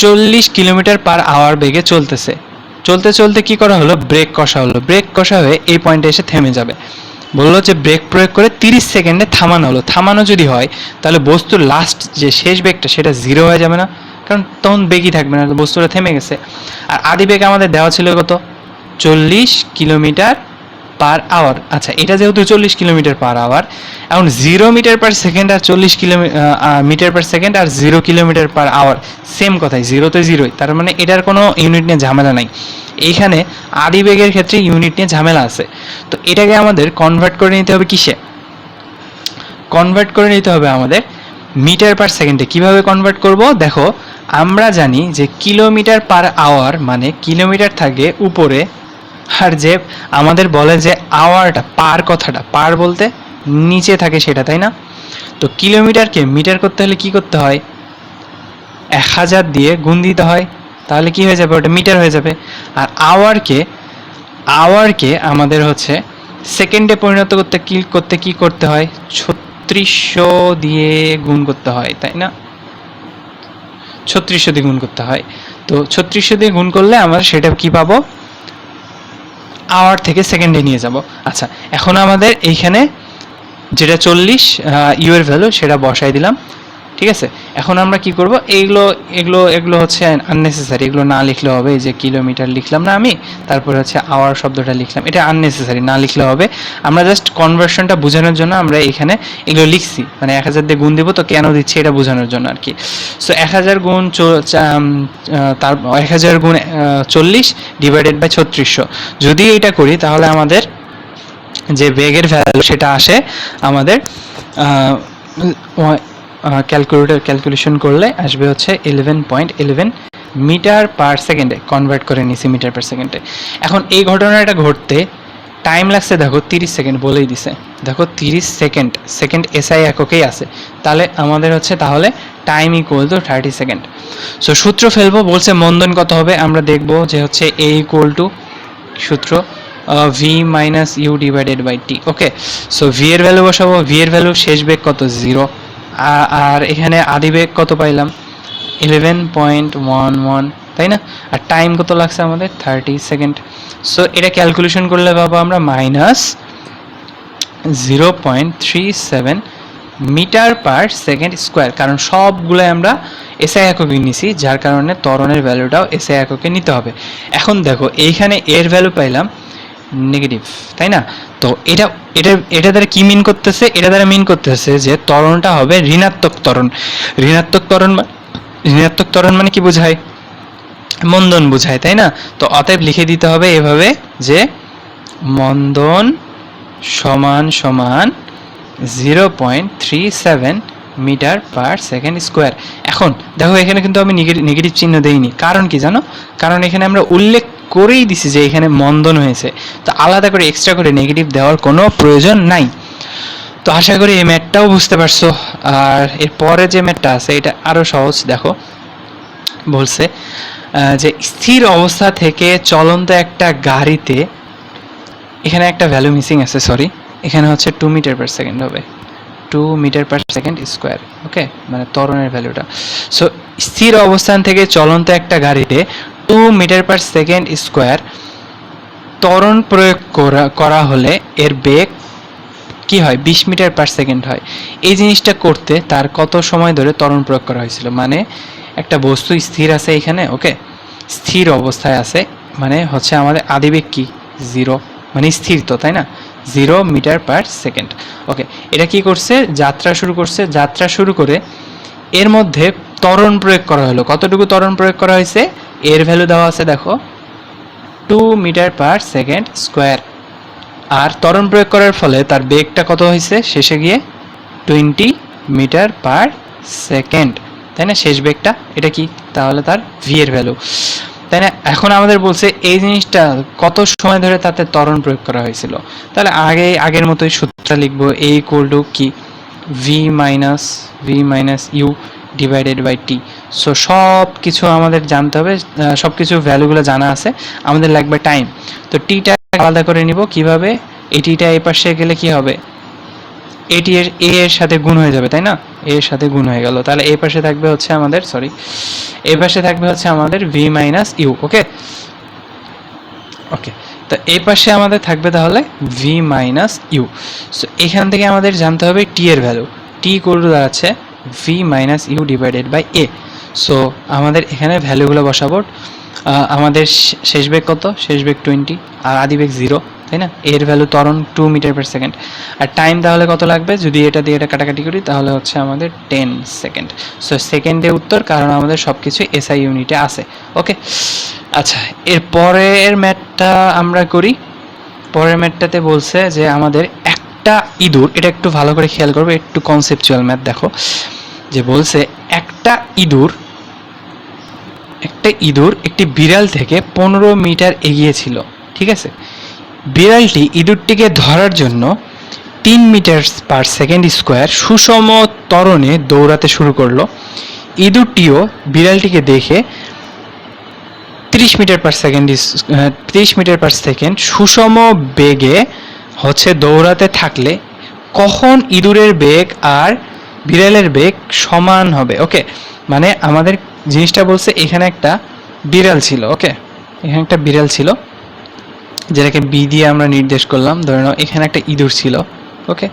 40 কিলোমিটার পার আওয়ার বেগে চলতেছে, চলতে চলতে কি করা হলো, ব্রেক কষা হলো, ব্রেক কষা হয়ে এই পয়েন্টে এসে থেমে যাবে। বললো যে ব্রেক প্রয়োগ করে 30 সেকেন্ডে থামানো হলো। থামানো যদি হয় তাহলে বস্তুর লাস্ট যে শেষ বেগটা সেটা জিরো হয়ে যাবে না, কারণ তখন বেগই থাকবে না, বস্তুটা থেমে গেছে। আর আদি বেগ আমাদের দেওয়া ছিল কত, 40 কিলোমিটার পার আওয়ার। আচ্ছা, এটা যেহেতু 40 কিলোমিটার পার আওয়ার, এখন 0 মিটার পার সেকেন্ড আর 40 মিটার পার সেকেন্ড আর 0 কিলোমিটার পার আওয়ার সেম কথাই, জিরোতে জিরোই, তার মানে এটার কোনো ইউনিট নিয়ে ঝামেলা নাই। এইখানে আদি বেগের ক্ষেত্রে ইউনিট নিয়ে ঝামেলা আছে। তো এটাকে আমাদের কনভার্ট করে নিতে হবে কিসে, কনভার্ট করে নিতে হবে আমাদের মিটার পার সেকেন্ডে। কিভাবে কনভার্ট করব, দেখো আমরা জানি যে কিলোমিটার পার আওয়ার মানে কিলোমিটার থাকে উপরে, আর যে আমাদের বলে যে আওয়ারটা, পার কথাটা, পার বলতে নিচে থাকে সেটা, তাই না? তো কিলোমিটারকে মিটার করতে হলে কি করতে হয়, 1000 দিয়ে গুণ দিতে হয়, তাহলে কি হয়ে যাবে, ওটা মিটার হয়ে যাবে। আর আওয়ারকে আমাদের হচ্ছে সেকেন্ডে পরিণত করতে কি করতে হয়, 3600 দিয়ে গুণ করতে হয়, তাই না? 3600 দিয়ে গুণ করতে হয়। তো 3600 দিয়ে গুণ করলে আমরা সেটা কি পাবো, আওয়ার থেকে সেকেন্ডে নিয়ে যাব। আচ্ছা, এখন আমাদের এইখানে যেটা 40 ইউ এর ভ্যালু সেটা বসাই দিলাম, ঠিক আছে? এখন আমরা কি করব, এগুলো হচ্ছে আননেসেসারি, এগুলো না লিখলে হবে। এই যে কিলোমিটার লিখলাম না আমি, তারপরে হচ্ছে আওয়ার শব্দটা লিখলাম, এটা আননেসেসারি, না লিখলে হবে। আমরা জাস্ট কনভার্সনটা বোঝানোর জন্য আমরা এখানে এগুলো লিখছি, মানে 1000 দিয়ে গুণ দিব তো কেন দিচ্ছি এটা বোঝানোর জন্য আর কি। সো 1000 গুণ তার 1000 গুণ 40 ডিভাইডেড বাই 3600, যদি এটা করি তাহলে আমাদের যে বেগের ভ্যালু সেটা আসে আমাদের ক্যালকুলেশন করলে আসবে হচ্ছে 11.11 মিটার পার সেকেন্ডে, কনভার্ট করে নিছি মিটার পার সেকেন্ডে। এখন এই ঘটনাটা ঘটতে টাইম লাগছে দেখো 30 সেকেন্ড বলেই দিছে, দেখো 30 সেকেন্ড, সেকেন্ড এসআই এককেই আছে, তাহলে আমাদের হচ্ছে তাহলে time equal to 30 second. So সূত্র ফেলবো, বলছে মন্দন কত হবে, আমরা দেখবো যে হচ্ছে এ ইকুয়াল টু সূত্র V minus you divided by T. Okay, so V এর ভ্যালু বসাবো, ভি এর ভ্যালু শেষ বেগ কত, 0, আর এখানে আদি বেগ কত পাইলাম, 11.11, তাই না? আর টাইম কত লাগছে আমাদের, 30 সেকেন্ড। সো এটা ক্যালকুলেশন করলে পাবো আমরা minus 0.37 metre per second square, কারণ সবগুলো আমরা এসআই এককে নিছি, যার কারণে ত্বরণের ভ্যালুটাও এসআই এককে নিতে হবে। এখন দেখো এইখানে এর ভ্যালু পাইলাম নেগেটিভ, তাই না? তো এটা দ্বারা কি মিন করতেছে, এটা দ্বারা মিন করতেছে যে ত্বরণটা হবে ঋণাত্মক ত্বরণ। ঋণাত্মক ত্বরণ মানে কি বোঝায়, মন্দন বোঝায়, তাই না? তো অতএব লিখে দিতে হবে এভাবে যে মন্দন সমান সমান 0.37 মিটার পার সেকেন্ড স্কোয়ার। এখন দেখো এখানে কিন্তু আমি নেগেটিভ চিহ্ন দেইনি, কারণ কি জানো, কারণ এখানে আমরা উল্লেখ করেই দিছি যে এখানে মন্দন হয়েছে, তো আলাদা করে এক্সট্রা করে নেগেটিভ দেওয়ার কোনো প্রয়োজন নাই। তো আশা করি এই ম্যাথটাও বুঝতে পারছো। আর এরপরে যে ম্যাথটা আছে এটা আরও সহজ। দেখো বলছে যে স্থির অবস্থা থেকে চলন্ত একটা গাড়িতে, এখানে একটা ভ্যালু মিসিং আছে, সরি, এখানে হচ্ছে 2 মিটার পার সেকেন্ড হবে, 2 মিটার পার সেকেন্ড স্কোয়ার। ওকে, মানে ত্বরণের ভ্যালুটা। সো স্থির অবস্থান থেকে চলন্ত একটা গাড়িতে 2 মিটার পার সেকেন্ড স্কোয়ার ত্বরণ প্রয়োগ করা হলে এর বেগ কি হয়, 20 মিটার পার সেকেন্ড হয়। এই জিনিসটা করতে তার কত সময় ধরে ত্বরণ প্রয়োগ করা হয়েছিল, মানে একটা বস্তু স্থির আছে এখানে, ওকে, স্থির অবস্থায় আছে, মানে হচ্ছে আমাদের আদিবেগ কি, 0, মানে স্থির তো, তাই না? 0 মিটার পার সেকেন্ড। ওকে, এটা কি করছে, যাত্রা শুরু করছে, যাত্রা শুরু করে এর মধ্যে ত্বরণ প্রয়োগ করা হলো। কতটুকু ত্বরণ প্রয়োগ করা হয়েছে, এর ভ্যালু দেওয়া আছে দেখো 2 মিটার পার সেকেন্ড স্কোয়ার। আর ত্বরণ প্রয়োগ করার ফলে তার বেগটা কত হয়েছে শেষে গিয়ে, 20 মিটার পার সেকেন্ড, তাই না, শেষ বেগটা এটা কি, তাহলে তার ভি এর ভ্যালু, তাই না। এখন আমাদের বলছে এই জিনিসটা কত সময় ধরে তাতে ত্বরণ প্রয়োগ করা হয়েছিল, তাহলে আগের মতোই সূত্রটা লিখবো, এ ইকুয়াল টু কি v minus you divided by T. So সব কিছু আমাদের জানতে হবে, সব কিছু ভ্যালুগুলো জানা আছে, আমাদের লাগবে টাইম। তো টিটা আলাদা করে নিব কিভাবে, এই টিটা এই পাশে গেলে কি হবে, এটি এ এর সাথে গুণ হয়ে যাবে, তাই না, এ এর সাথে গুণ হয়ে গেল, তাহলে এই পাশে থাকবে হচ্ছে আমাদের এই পাশে থাকবে হচ্ছে আমাদের ভি মাইনাস ইউ। ওকে ওকে, তো এই পাশে আমাদের থাকবে তাহলে ভি মাইনাস ইউ। সো এখান থেকে আমাদের জানতে হবে টি এর ভ্যালু, টি ইকুয়াল টু দাঁড়াচ্ছে v minus you divided by a. So আমাদের এখানে ভ্যালুগুলো বসাবো, আমাদের শেষ বেগ কত, শেষ বেগ 20 আর আদি বেগ 0, তাই না, এর ভ্যালু ত্বরণ 2 মিটার পার সেকেন্ড, আর টাইম তাহলে কত লাগবে, যদি এটা দিয়ে এটা কাটাকাটি করি তাহলে হচ্ছে আমাদের 10 সেকেন্ড। সো সেকেন্ডে উত্তর, কারণ আমাদের সব কিছু এসআই ইউনিটে আছে। ওকে, আচ্ছা এর পরের ম্যাথটা আমরা করি। পরের ম্যাথটাতে বলছে যে আমাদের একটা ইঁদুর, এটা একটু ভালো করে খেয়াল করবে, একটু কনসেপচুয়াল ম্যাথ দেখো, যে বলছে একটা ইঁদুর একটি বিড়াল থেকে 15 মিটার এগিয়ে ছিল, ঠিক আছে। বিড়ালটি ইঁদুরটিকে ধরার জন্য 3 মিটার পার সেকেন্ড স্কোয়ার সুষম ত্বরণে দৌড়াতে শুরু করলো। ইঁদুরটিও বিড়ালটিকে দেখে 30 মিটার পার সেকেন্ড সুষম বেগে হচ্ছে দৌড়াতে থাকলে কখন ইঁদুরের বেগ আর বিড়ালের বেগ সমান হবে। ওকে, মানে আমাদের জিনিসটা বলছে এখানে একটা বিড়াল ছিল, ওকে, এখানে একটা বিড়াল ছিল যেটাকে বি দিয়ে আমরা নির্দেশ করলাম, ধরে নাও এখানে একটা ইঁদুর ছিল, ওকে,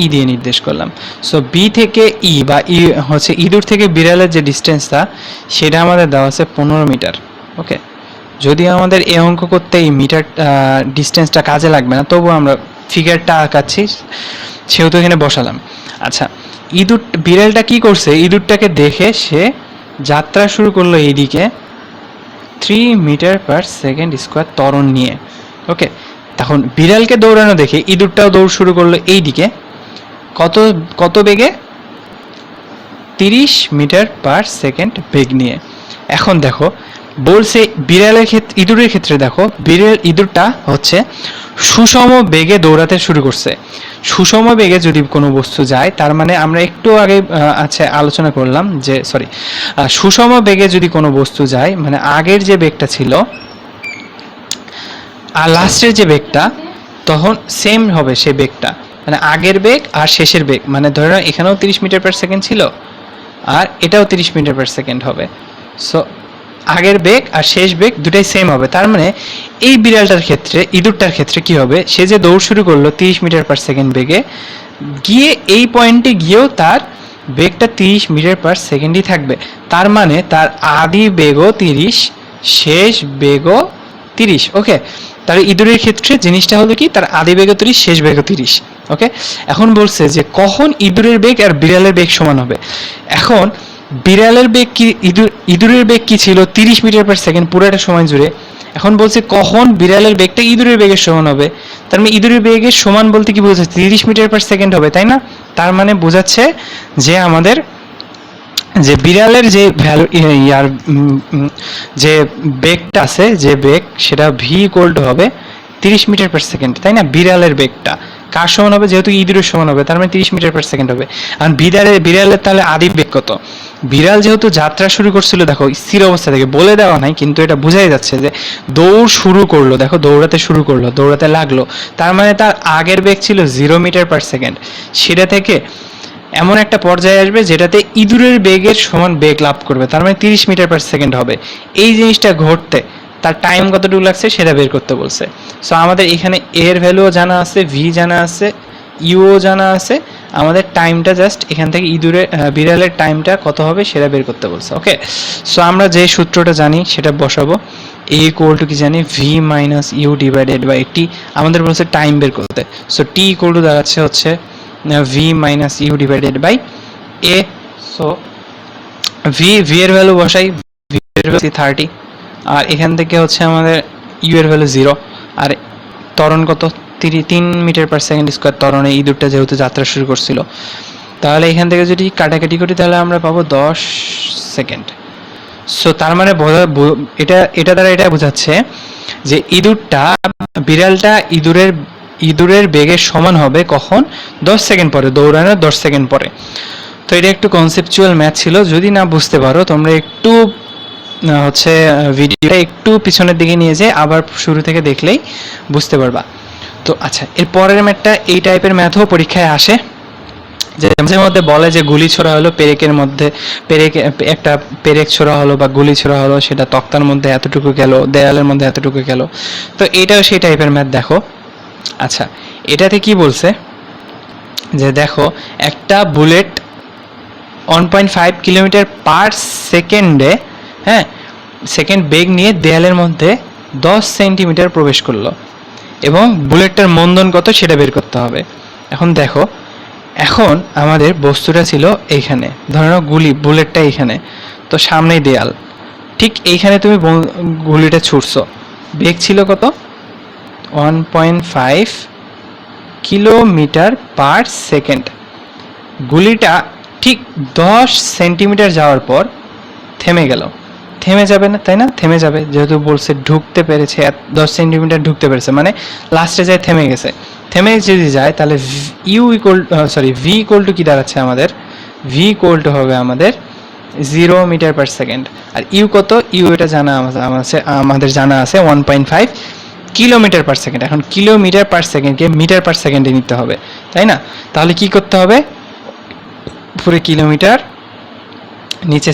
ই দিয়ে নির্দেশ করলাম। সো বি থেকে ই বা ই হচ্ছে ইঁদুর থেকে বিড়ালের যে ডিস্টেন্সটা সেটা আমাদের দেওয়া আছে 15 মিটার। ওকে, যদি আমাদের এই অঙ্ক করতে এই মিটার ডিস্টেন্সটা কাজে লাগবে না, তবু আমরা ফিগারটা আঁকাচ্ছি, সেহেতু এখানে বসালাম। আচ্ছা, বিড়ালটা কি করছে, ইঁদুরটাকে দেখে সে যাত্রা শুরু করলো এইদিকে 3 মিটার পার সেকেন্ড স্কোয়ার ত্বরণ নিয়ে। ওকে, তখন বিড়ালকে দৌড়ানো দেখে ইঁদুরটাও দৌড় শুরু করলো এইদিকে কত বেগে, 30 মিটার পার সেকেন্ড বেগ নিয়ে। এখন দেখো বলছে ইঁদুরের ক্ষেত্রে দেখো ইঁদুরটা হচ্ছে সুষম বেগে দৌড়াতে শুরু করছে। সুষম বেগে যদি কোনো বস্তু যায়, তার মানে আমরা একটু আগে আলোচনা করলাম যে সুষম বেগে যদি কোনো বস্তু যায়, মানে আগের যে বেগটা ছিল আর লাস্টের যে বেগটা, তখন সেম হবে সে বেগটা, মানে আগের বেগ আর শেষের বেগ, মানে ধরে নাও এখানেও 30 মিটার পার সেকেন্ড ছিল আর এটাও 30 মিটার পার সেকেন্ড হবে। সো আগের বেগ আর শেষ বেগ দুটাই সেম হবে, তার মানে এই বিড়ালটার ক্ষেত্রে, ইঁদুরটার ক্ষেত্রে কি হবে, সে যে দৌড় শুরু করলো 30 মিটার পার সেকেন্ড বেগে, গিয়ে এই পয়েন্টে গিয়েও তার বেগটা 30 মিটার পার সেকেন্ডই থাকবে। তার মানে তার আদি বেগও 30, শেষ বেগও 30। ওকে, তার ইঁদুরের ক্ষেত্রে জিনিসটা হলো কি, তার আদি বেগও 30, শেষ বেগও 30। ওকে, এখন বলছে যে কখন ইঁদুরের বেগ আর বিড়ালের বেগ সমান হবে। এখন বিড়ালের বেগ কি, ইঁদুরের বেগ কি ছিল 30 মিটার পার সেকেন্ড পুরোটা সময় জুড়ে। এখন বলছে কখন বিড়ালের বেগটা ইঁদুরের বেগের সমান হবে, তার মানে ইঁদুরের বেগের সমান বলতে কি বোঝাচ্ছে, 30 মিটার পার সেকেন্ড হবে, তাই না। তার মানে বোঝাচ্ছে যে আমাদের যে বিড়ালের যে ভ্যালু যে বেগটা আছে, যে বেগ, সেটা ভি ইকুয়াল টু হবে 30 মিটার পার সেকেন্ড, তাই না। বিড়ালের বেগটা কার সমান হবে, যেহেতু ইঁদুরের সমান হবে, তার মানে 30 মিটার পার সেকেন্ড হবে। আর বিড়ালের তাহলে আদি বেগ কত, বিড়াল যেহেতু যাত্রা শুরু করছিল, দেখো স্থির অবস্থা থেকে, বলে দেওয়া নাই কিন্তু এটা বোঝাই যাচ্ছে যে দৌড় শুরু করলো, দেখো দৌড়াতে লাগলো, তার মানে তার আগের বেগ ছিল 0 মিটার পার সেকেন্ড, সেটা থেকে এমন একটা পর্যায়ে আসবে যেটাতে ইঁদুরের বেগের সমান বেগ লাভ করবে, তার মানে 30 মিটার পার সেকেন্ড হবে। এই জিনিসটা ঘটতে তার টাইম কতটুকু লাগছে সেটা বের করতে বলছে। সো আমাদের এখানে এর ভ্যালুও জানা আছে, ভি জানা আছে, ইউও জানা আছে, আমাদের টাইমটা জাস্ট এখান থেকে বিড়ালের টাইমটা কত হবে সেটা বের করতে বলছে। ওকে, সো আমরা যে সূত্রটা জানি সেটা বসাবো, এ ইকুয়াল টু কি জানি, v minus you divided by t, আমাদের বলছে টাইম বের করতে। সো টি ইকুয়াল টু দাঁড়াচ্ছে হচ্ছে V minus you divided by a. So V এর ভ্যালু বসাই, ভি এর ভ্যালু 30, আর এখান থেকে হচ্ছে আমাদের ইউ এর ভ্যালু 0, আর ত্বরণ কত, 3 মিটার পার সেকেন্ড স্কোয়ার ত্বরণে ইঁদুরটা যেহেতু যাত্রা শুরু করছিল। তাহলে এখান থেকে যদি কাটাকাটি করি তাহলে আমরা পাবো 10 সেকেন্ড। সো তার মানে এটা দ্বারা এটা বোঝাচ্ছে যে বিড়ালটা ইঁদুরের বেগের সমান হবে কখন? 10 সেকেন্ড পরে, দৌড়ানোর 10 সেকেন্ড পরে। তো এটা একটু কনসেপচুয়াল ম্যাথ ছিল, যদি না বুঝতে পারো তোমরা একটু ভিডিওটা একটু পিছনের দিকে নিয়ে যেয়ে আবার শুরু থেকে দেখলেই বুঝতে পারবা। তো আচ্ছা, এর পরের ম্যাথটা এই টাইপের ম্যাথও পরীক্ষায় আসে, যে মাঝে মধ্যে বলে যে গুলি ছোড়া হলো পেরেকের মধ্যে, একটা পেরেক ছোড়া হলো বা গুলি ছোড়া হলো, সেটা তক্তার মধ্যে এতটুকু গেল, দেয়ালের মধ্যে এতটুকু গেল। তো এটাও সেই টাইপের ম্যাথ। দেখো আচ্ছা, এটাতে কি বলছে যে দেখো একটা বুলেট 1.5 কিলোমিটার পার সেকেন্ডে, হ্যাঁ, সেকেন্ড বেগ নিয়ে দেয়ালের মধ্যে 10 সেন্টিমিটার প্রবেশ করলো, এবং বুলেটটার মন্দন কত সেটা বের করতে হবে। এখন দেখো, এখন আমাদের বস্তুটা ছিল এইখানে, ধরে নাও বুলেটটা এইখানে, তো সামনেই দেয়াল, ঠিক এইখানে তুমি গুলিটা ছুটছো, বেগ ছিল কত? 1.5 কিলোমিটার পার সেকেন্ড। গুলিটা ঠিক 10 সেন্টিমিটার যাওয়ার পর থেমে গেল। থেমে যাবে না, তাই না? থেমে যাবে, যেহেতু বলছে ঢুকতে পেরেছে, 10 সেন্টিমিটার ঢুকতে পেরেছে, মানে লাস্টে যায় থেমে গেছে। থেমে যদি যায় তাহলে ভি ইকুয়াল টু কি দাঁড়াচ্ছে আমাদের? ভি ইকুয়াল টু হবে আমাদের 0 মিটার পার সেকেন্ড। আর ইউ কত? ইউ এটা আমাদের জানা আছে 1.5 কিলোমিটার পার সেকেন্ড। এখন কিলোমিটার পার সেকেন্ডকে মিটার পার সেকেন্ডে নিতে হবে, তাই না? তাহলে কি করতে হবে? পুরো কিলোমিটার, নিচে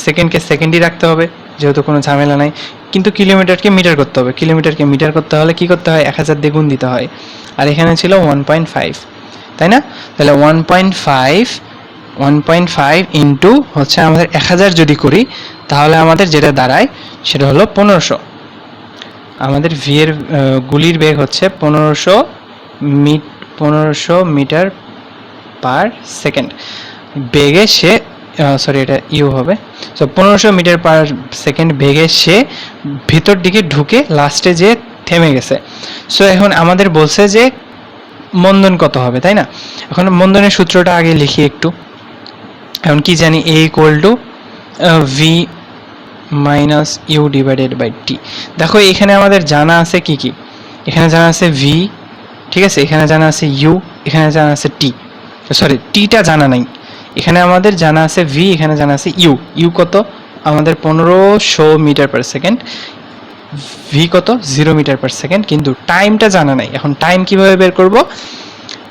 সেকেন্ডকে সেকেন্ডই রাখতে হবে, যেহেতু কোনো ঝামেলা নাই। কিন্তু কিলোমিটারকে মিটার করতে হবে, কিলোমিটারকে মিটার করতে হলে কি করতে হয়? 1000 দিয়ে গুণ দিতে হয়। আর এখানে ছিল 1.5, তাই না? তাহলে 1.5 ইন্টু হচ্ছে আমাদের 1000 যদি করি, তাহলে আমাদের যেটা দাঁড়ায় সেটা হলো 1500। আমাদের ভি এর গুলির বেগ হচ্ছে 1500 মিটার পার সেকেন্ড বেগে সে, এটা ইউ হবে। সো 1500 মিটার পার সেকেন্ড বেগে সে ভিতর দিকে ঢুকে লাস্টে যে থেমে গেছে। সো এখন আমাদের বলছে যে মন্দন কত হবে, তাই না? এখন মন্দনের সূত্রটা আগে লিখি একটু। এখন কি জানি? A equal to V minus you divided by t. দেখো এখানে আমাদের জানা আছে কি কি? এখানে জানা আছে ভি, ঠিক আছে, এখানে জানা আছে ইউ, এখানে জানা আছে টি, টিটা জানা নাই। এখানে আমাদের জানা আছে ভি, এখানে জানা আছে ইউ। ইউ কত? আমাদের 1500 মিটার পার সেকেন্ড। ভি কত? 0 মিটার পার সেকেন্ড। কিন্তু টাইমটা জানা নাই। এখন টাইম কিভাবে বের করব?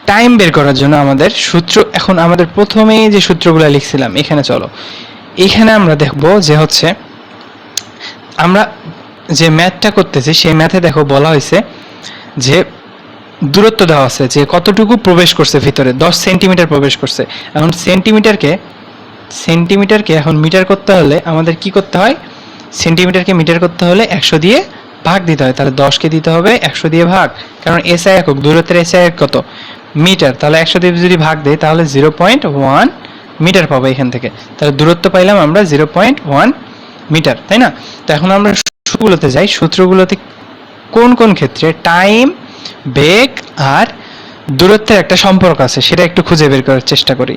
টাইম বের করার জন্য আমাদের সূত্র, এখন আমাদের প্রথমেই যে সূত্রগুলো লিখছিলাম এখানে চলো, এখানে আমরা দেখব যে হচ্ছে আমরা যে ম্যাথটা করতেছি সেই ম্যাথে দেখো বলা হয়েছে যে দূরত্ব দেওয়া আছে যে কতটুকু প্রবেশ করছে ভিতরে, 10 সেন্টিমিটার প্রবেশ করছে। এখন সেন্টিমিটারকে এখন মিটার করতে হলে আমাদের কি করতে হয়? সেন্টিমিটারকে মিটার করতে হলে 100 দিয়ে ভাগ দিতে হয়। তাহলে 10কে দিতে হবে 100 দিয়ে ভাগ, কারণ এসআই একক, দূরত্বের এসআই একক কত? মিটার। তাহলে 100 দিয়ে যদি ভাগ দেয় তাহলে 0.1 মিটার পাবো এখান থেকে। তাহলে দূরত্ব পাইলাম আমরা 0.1 মিটার, তাই না? তো এখন আমরা সূত্রগুলোতে যাই। সূত্রগুলোতে কোন কোন ক্ষেত্রে টাইম, বেগ আর দূরত্বের একটা সম্পর্ক আছে সেটা একটু খুঁজে বের করার চেষ্টা করি।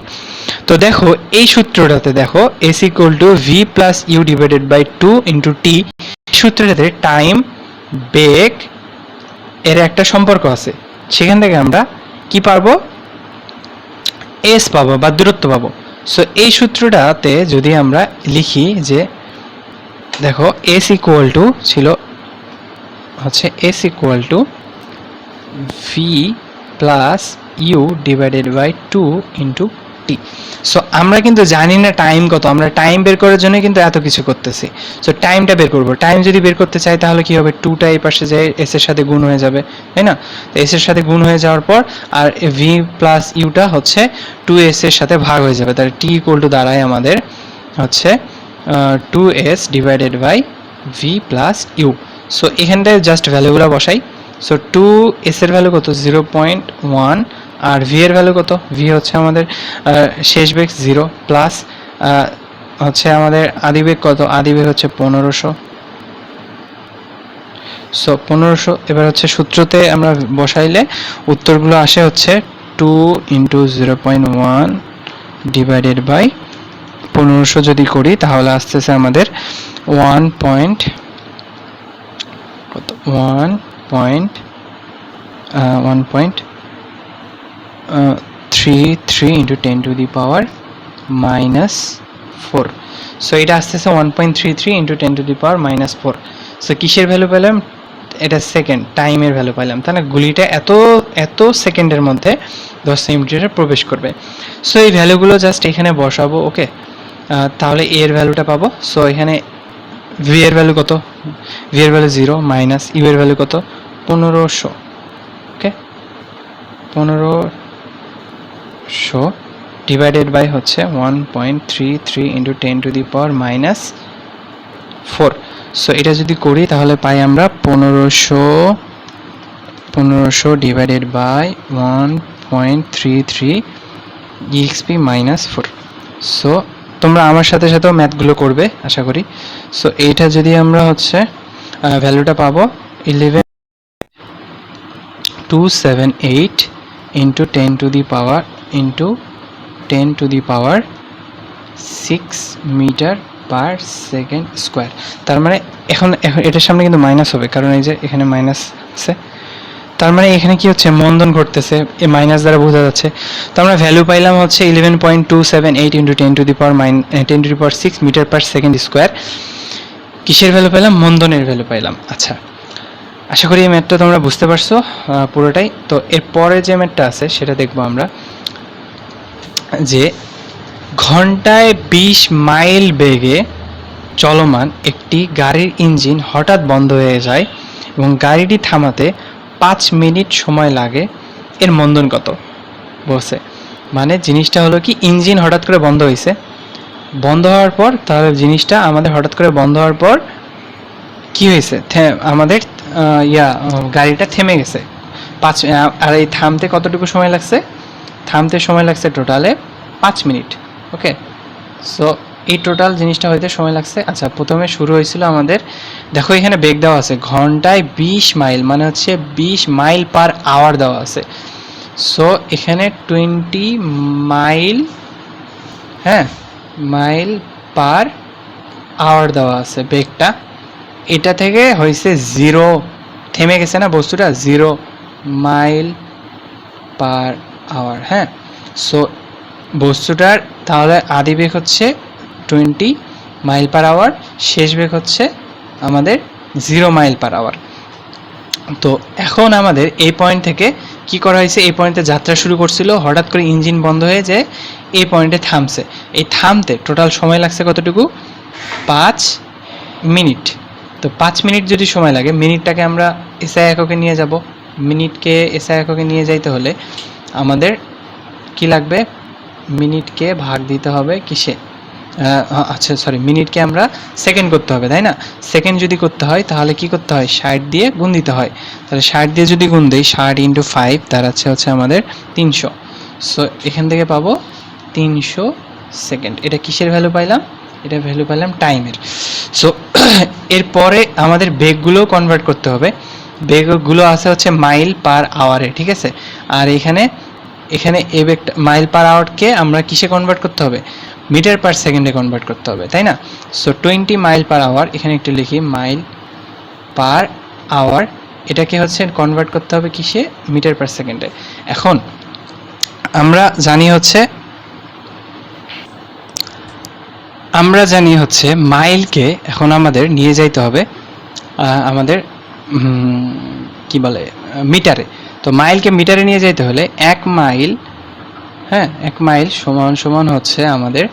তো দেখো এই সূত্রটাতে দেখো s equal to v plus u divided by 2 into t. সূত্রটাতে টাইম, বেগ এর একটা সম্পর্ক আছে। সেখান থেকে আমরা কি পারবো? এস পাবো বা দূরত্ব পাবো। সো এই সূত্রটাতে যদি আমরা লিখি যে দেখো এস ইকুয়াল টু ছিল হচ্ছে s equal to v plus u divided by 2 into t. So আমরা কিন্তু জানি না টাইম কত, আমরা টাইম বের করার জন্য কিন্তু এত কিছু করতেছি। সো টাইমটা বের করবো। টাইম যদি বের করতে চাই তাহলে কি হবে? 2টা এই পাশে যায় এস এর সাথে গুণ হয়ে যাবে, তাই না? তো এস এর সাথে গুণ হয়ে যাওয়ার পর আর ভি প্লাস ইউটা হচ্ছে 2s এর সাথে ভাগ হয়ে যাবে। তাহলে টি ইকুয়াল টু দাঁড়ায় আমাদের হচ্ছে 2s divided by v plus u. So এখানটায় জাস্ট ভ্যালুগুলো বসাই। সো 2s এর ভ্যালু কত? 0.1। আর ভি এর ভ্যালু কত? ভি হচ্ছে আমাদের শেষ বেগ 0 প্লাস হচ্ছে আমাদের আদিবেগ কত? আদিবেগ হচ্ছে 1500। সো 1500 এবার হচ্ছে সূত্রতে আমরা বসাইলে উত্তরগুলো আসে হচ্ছে 2 ইন্টু 0.1 ডিভাইডেড বাই 1500 যদি করি তাহলে আসতেছে আমাদের 1.33 into 10 to the power minus 4. So এটা আসতেছে 1.33 into 10 to the power minus 4. So কিসের ভ্যালু পেলাম? এটা সেকেন্ড, টাইমের ভ্যালু পাইলাম। তাহলে গুলিটা এত সেকেন্ডের মধ্যে 10 সেন্টিমিটারে প্রবেশ করবে। সো এই ভ্যালুগুলো জাস্ট এখানে বসাবো। ওকে, তাহলে এ এর ভ্যালুটা পাবো। সো এখানে ভি এর ভ্যালু কত? ভি এর ভ্যালু 0 মাইনাস ইউ এর ভ্যালু কত? 1500। ওকে, 1500 ডিভাইডেড বাই হচ্ছে 1.33 into 10 to the power minus 4। So এটা যদি করি তাহলে পাই আমরা 1500 divided by 1.33 EXP minus 4। So তোমরা আমার সাথে সাথেও ম্যাথগুলো করবে আশা করি। সো এইটা যদি আমরা হচ্ছে ভ্যালুটা পাবো 11278 into 10 to the power into 10 to the power 6 metre per second square. তার মানে এখন এটার সামনে কিন্তু মাইনাস হবে, কারণ এই যে এখানে মাইনাস আছে। তার মানে এখানে কি হচ্ছে? মন্দন ঘটতেছে, এই মাইনাস দ্বারা বোঝা যাচ্ছে। তো আমরা ভ্যালু পাইলাম হচ্ছে 11.278 into 10 to the power 6 metre per second square. কিসের ভ্যালু পাইলাম? মন্দনের ভ্যালু পাইলাম। আচ্ছা, আশা করি এই ম্যাথটা তোমরা বুঝতে পারছো পুরোটাই। তো এর পরে যে ম্যাথটা আছে সেটা দেখবো আমরা, যে ঘন্টায় 20 মাইল বেগে চলমান একটি গাড়ির ইঞ্জিন হঠাৎ বন্ধ হয়ে যায় এবং গাড়িটি থামাতে 5 মিনিট সময় লাগে, এর মন্দন কত? বসে মানে জিনিসটা হলো কি, ইঞ্জিন হঠাৎ করে বন্ধ হয়েছে, বন্ধ হওয়ার পর তাহলে জিনিসটা আমাদের হঠাৎ করে বন্ধ হওয়ার পর কি হয়েছে? আমাদের গাড়িটা থেমে গেছে 5, আর এই থামতে কতটুকু সময় লাগছে? থামতে সময় লাগছে টোটালে 5 মিনিট। ওকে, সো এই টোটাল জিনিসটা হইতে সময় লাগছে। আচ্ছা, প্রথমে শুরু হয়েছিল আমাদের, দেখো এখানে বেগ দেওয়া আছে ঘন্টায় 20 মাইল, মানে হচ্ছে 20 মাইল পার আওয়ার দেওয়া আছে। সো এখানে 20 মাইল, হ্যাঁ, মাইল পার আওয়ার দেওয়া আছে বেগটা। এটা থেকে হয়েছে 0, থেমে গেছে না বস্তুটা, 0 মাইল পার আওয়ার। হ্যাঁ, সো বস্তুটার তাহলে আদি বেগ হচ্ছে 20 মাইল পার আওয়ার, শেষ বেগ হচ্ছে আমাদের 0 মাইল পার আওয়ার। তো এখন আমাদের এই পয়েন্ট থেকে কি করা হয়েছে? এই পয়েন্টে যাত্রা শুরু করছিল, হঠাৎ করে ইঞ্জিন বন্ধ হয়ে যে এই পয়েন্টে থামছে। এই থামতে টোটাল সময় লাগছে কতটুকু? 5 মিনিট। তো 5 মিনিট যদি সময় লাগে, মিনিটটাকে আমরা এসআই এককে নিয়ে যাব। মিনিটকে এসআই এককে নিয়ে যাইতে হলে আমাদের কি লাগবে? মিনিটকে ভাগ দিতে হবে কিসে? আচ্ছা সরি, মিনিটকে আমরা সেকেন্ড করতে হবে, তাই না? সেকেন্ড যদি করতে হয় তাহলে কি করতে হয়? 60 দিয়ে গুণ দিতে হয়। তাহলে 60 দিয়ে যদি গুণ দিই, 60 ইন্টু 5 দাঁড়াচ্ছে হচ্ছে আমাদের 300। সো এখান থেকে পাবো 300 সেকেন্ড। এটা কিসের ভ্যালু পাইলাম? এটা ভ্যালু পাইলাম টাইমের। সো এরপরে আমাদের বেগগুলো কনভার্ট করতে হবে। বেগগুলো আছে হচ্ছে মাইল পার আওয়ারে, ঠিক আছে? আর এখানে এই বেগটা মাইল পার আওয়ারকে আমরা কিসে কনভার্ট করতে হবে? মিটার পার সেকেন্ডে কনভার্ট করতে হবে, তাই না? সো 20 মাইল পার আওয়ার, এখানে একটু লিখি মাইল পার আওয়ার, এটাকে হচ্ছে কনভার্ট করতে হবে কিসে? মিটার পার সেকেন্ডে। এখন আমরা জানি হচ্ছে মাইলকে এখন আমাদের নিয়ে যাইতে হবে আমাদের কি বলে মিটারে। তো মাইলকে মিটারে নিয়ে যেতে হলে 1 মাইল, হ্যাঁ, 1 মাইল সমান হচ্ছে আমাদের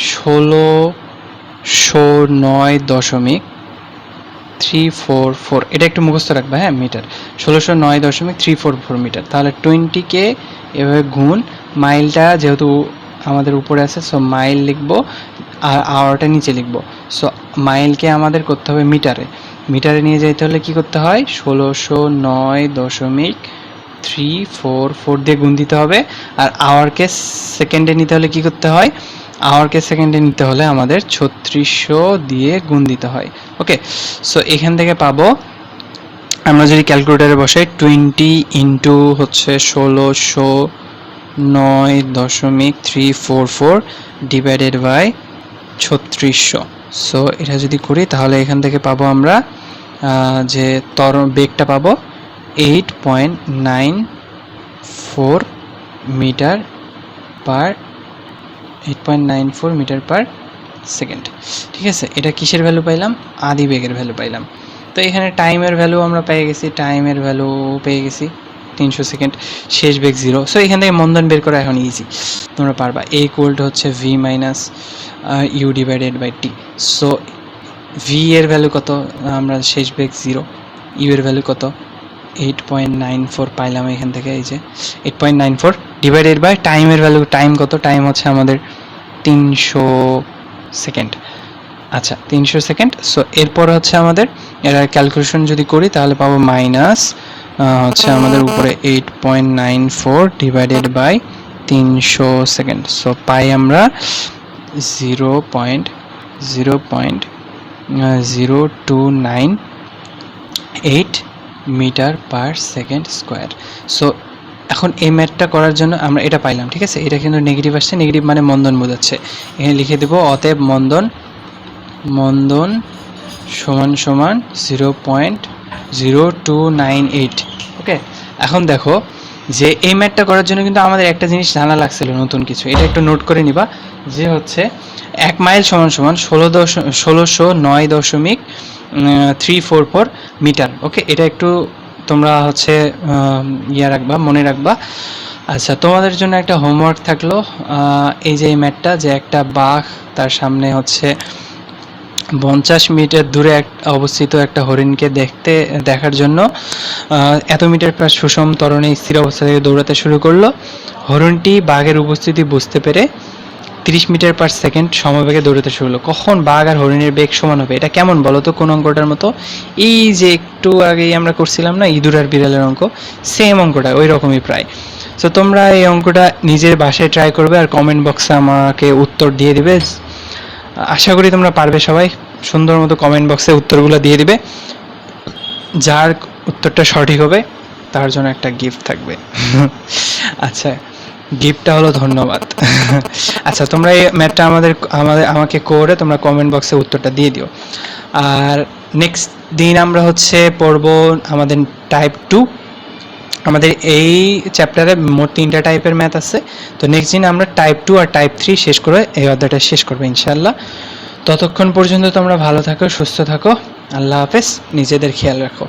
1609.344। এটা একটু মুখস্থ রাখবে, হ্যাঁ, মিটার 1609.344 মিটার। তাহলে 20কে এভাবে গুণ, মাইলটা যেহেতু আমাদের উপরে আছে সো মাইল লিখবো, আর আওয়ারটা নিচে লিখবো। সো মাইলকে আমাদের করতে হবে মিটারে, মিটারে নিয়ে যেতে হলে কি করতে হয়? 1609.344 দিয়ে গুণ দিতে হবে। আর আওয়ারকে সেকেন্ডে নিতে হলে কি করতে হয়? আওয়ারকে সেকেন্ডে নিতে হলে আমাদের 3600 দিয়ে গুণ দিতে হয়। ওকে, সো এখান থেকে পাবো আমরা যদি ক্যালকুলেটারে বসাই 20 ইন্টু হচ্ছে 1600 9.344 ডিভাইডেড বাই 3600। সো এটা যদি করি তাহলে এখান থেকে পাবো আমরা যে বেগটা পাবো 8.94 metre per 8.94 metre per second. ঠিক আছে, এটা কিসের ভ্যালু পাইলাম? আদি বেগের ভ্যালু পাইলাম। তো এখানে টাইমের ভ্যালু আমরা পেয়ে গেছি, 300 সেকেন্ড, শেষ বেগ 0। সো এখান থেকে মন্দন বের করা এখন ইজি, তোমরা পারবা। এ ইকুয়াল টু হচ্ছে V minus you divided by T. So V এর ভ্যালু কত? আমরা শেষ বেগ 0, ইউ এর ভ্যালু কত? 8.94 পাইলাম এখান থেকে, এই যে 8.94 ডিভাইডেড বাই টাইমের ভ্যালু, টাইম কত? টাইম হচ্ছে আমাদের 300 সেকেন্ড। আচ্ছা, 300 সেকেন্ড। সো এরপর হচ্ছে আমাদের এর ক্যালকুলেশন যদি করি তাহলে পাবো মাইনাস হচ্ছে আমাদের উপরে 8.94 ডিভাইডেড বাই 300 সেকেন্ড। সো পাই আমরা 0.0298 metre per second square. So এখন এই ম্যাথটা করার জন্য আমরা এটা পাইলাম। ঠিক আছে, এটা কিন্তু নেগেটিভ আসছে, নেগেটিভ মানে মন্দন বোঝাচ্ছে। এখানে লিখে দেবো অতএব মন্দন সমান সমান 0.0298। ওকে, এখন দেখো যে এই ম্যাথটা করার জন্য কিন্তু আমাদের একটা জিনিস জানা লাগছিল, নতুন কিছু। এটা একটু নোট করে নিবা, যে হচ্ছে 1 মাইল সমান সমান 1609.344 মিটার। ওকে, এটা একটু তোমরা হচ্ছে রাখবা, মনে রাখবা। আচ্ছা, তোমাদের জন্য একটা হোমওয়ার্ক থাকলো, এই যে এই ম্যাথটা, যে একটা বাঘ, তার সামনে হচ্ছে 50 মিটার দূরে অবস্থিত একটা হরিণকে দেখার জন্য এত মিটার প্রায় সুষম ত্বরণে স্থির অবস্থা থেকে দৌড়াতে শুরু করলো। হরিণটি বাঘের উপস্থিতি বুঝতে পেরে 30 মিটার পার সেকেন্ড সমবেগে দৌড়াতে শুরু হলো। কখন বাঘ আর হরিণের বেগ সমান হবে? এটা কেমন বলো তো, কোন অঙ্কটার মতো? এই যে একটু আগেই আমরা করছিলাম না, ইঁদুর আর বিড়ালের অঙ্ক, সেম অঙ্কটা ওই রকমই প্রায়। সো তোমরা এই অঙ্কটা নিজের বাসায় ট্রাই করবে আর কমেন্ট বক্সে আমাকে উত্তর দিয়ে দিবে। আশা করি তোমরা পারবে সবাই। সুন্দর মতো কমেন্ট বক্সে উত্তরগুলো দিয়ে দিবে। যার উত্তরটা সঠিক হবে তার জন্য একটা গিফট থাকবে। আচ্ছা, গিফটটা হলো ধন্যবাদ। আচ্ছা, তোমরা এই ম্যাথটা আমাকে করে তোমরা কমেন্ট বক্সে উত্তরটা দিয়ে দিও। আর নেক্সট দিন আমরা হচ্ছে পড়ব আমাদের টাইপ 2। আমাদের এই চ্যাপ্টারে মোট 3টা টাইপের ম্যাথ আছে। তো নেক্সট দিন আমরা টাইপ 2 আর টাইপ 3 শেষ করে এই অধ্যায়টা শেষ করবো ইনশাআল্লাহ। ততক্ষণ পর্যন্ত তোমরা ভালো থাকো, সুস্থ থাকো। আল্লাহ হাফেজ, নিজেদের খেয়াল রাখো।